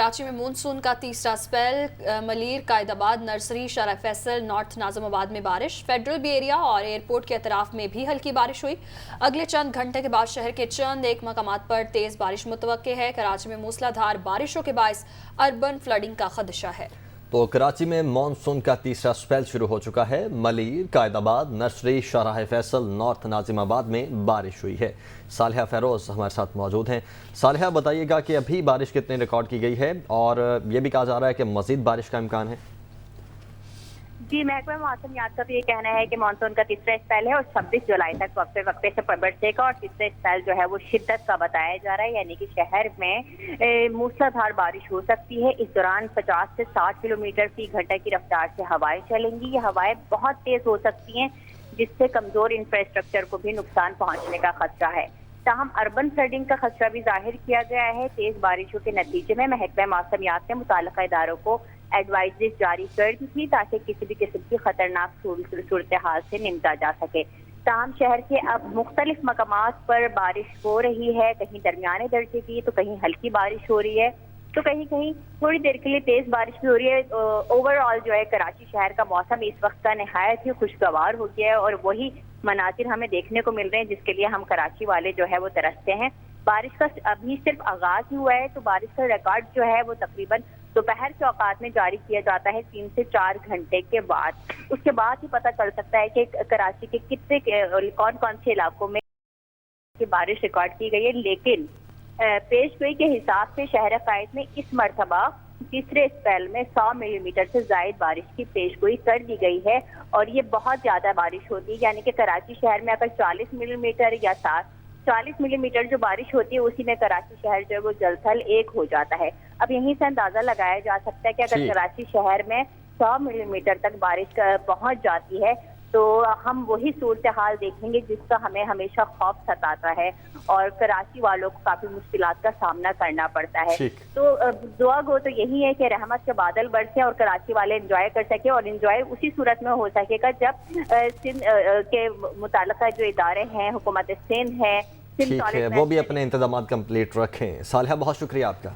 कराची में मानसून का तीसरा स्पेल, मलीर, कायदाबाद, नर्सरी, शारा फैसल, नॉर्थ नाज़िमाबाद में बारिश। फेडरल बी एरिया और एयरपोर्ट के अतराफ में भी हल्की बारिश हुई। अगले चंद घंटे के बाद शहर के चंद एक मकामात पर तेज बारिश मुतवक्के है। कराची में मूसलाधार बारिशों के बायस अर्बन फ्लडिंग का खदशा है। तो कराची में मानसून का तीसरा स्पेल शुरू हो चुका है। मलीर, कायदाबाद, नर्सरी, शाहराह फैसल, नॉर्थ नाज़िमाबाद में बारिश हुई है। सालिहा फेरोज हमारे साथ मौजूद हैं। सालिहा, बताइएगा कि अभी बारिश कितनी रिकॉर्ड की गई है और ये भी कहा जा रहा है कि मज़ीद बारिश का इम्कान है। जी, महकमा मौसमियात का भी ये कहना है कि मानसून का तीसरा स्पेल है और 26 जुलाई तक वक्फे से बरसेगा और तीसरा स्पेल जो है वो शिद्दत का बताया जा रहा है, यानी कि शहर में मूसलाधार बारिश हो सकती है। इस दौरान 50 से 60 किलोमीटर फी घंटा की रफ्तार से हवाएं चलेंगी। ये हवाएं बहुत तेज हो सकती हैं, जिससे कमजोर इंफ्रास्ट्रक्चर को भी नुकसान पहुंचने का खतरा है। ताहम अर्बन फ्लडिंग का खतरा भी जाहिर किया गया है। तेज बारिशों के नतीजे में महकमा मौसमियात ने मुताल्लिका इदारों को एडवाइजरीज जारी कर दी थी ताकि किसी भी किस्म की खतरनाक सूरत हाल से निपटा जा सके। ताहम शहर के अब मुख्तलिफ मकामात पर बारिश हो रही है, कहीं दरमियाने दर्जे की तो कहीं हल्की बारिश हो रही है, तो कहीं कहीं थोड़ी देर के लिए तेज बारिश भी हो रही है। ओवरऑल जो है कराची शहर का मौसम इस वक्त का नहायत ही खुशगवार हो गया है और वही मनाजिर हमें देखने को मिल रहे हैं जिसके लिए हम कराची वाले जो है वो तरसते हैं। बारिश का अभी सिर्फ आगाज ही हुआ है, तो बारिश का रिकॉर्ड जो है वो तकरीबन दोपहर के औकात में जारी किया जाता है 3 से 4 घंटे के बाद। उसके बाद ही पता चल सकता है कि कराची के कितने कौन कौन से इलाकों में बारिश रिकॉर्ड की गई है। लेकिन पेशगोई के हिसाब से शहर कायद में इस मरतबा तीसरे स्पेल में 100 मिलीमीटर से ज्यादा बारिश की पेशगोई कर दी गई है और ये बहुत ज्यादा बारिश होती है, यानी कि कराची शहर में अगर 40 मिलीमीटर या 40 मिलीमीटर जो बारिश होती है उसी में कराची शहर जो है वो जलथल एक हो जाता है। अब यहीं से अंदाजा लगाया जा सकता है कि अगर कराची शहर में 100 मिलीमीटर तक बारिश पहुंच जाती है तो हम वही सूरत हाल देखेंगे जिसका हमें हमेशा खौफ सताता है और कराची वालों को काफी मुश्किलात का सामना करना पड़ता है। तो दुआ गो तो यही है कि रहमत के बादल बरसे और कराची वाले एंजॉय कर सके, और एंजॉय उसी सूरत में हो सकेगा जब सिंध के मुताल्लिका जो इदारे हैं, हुकूमत सिंध है, ठीक है, वो भी अपने इंतजाम कंप्लीट रखें। सालिहा, बहुत शुक्रिया आपका।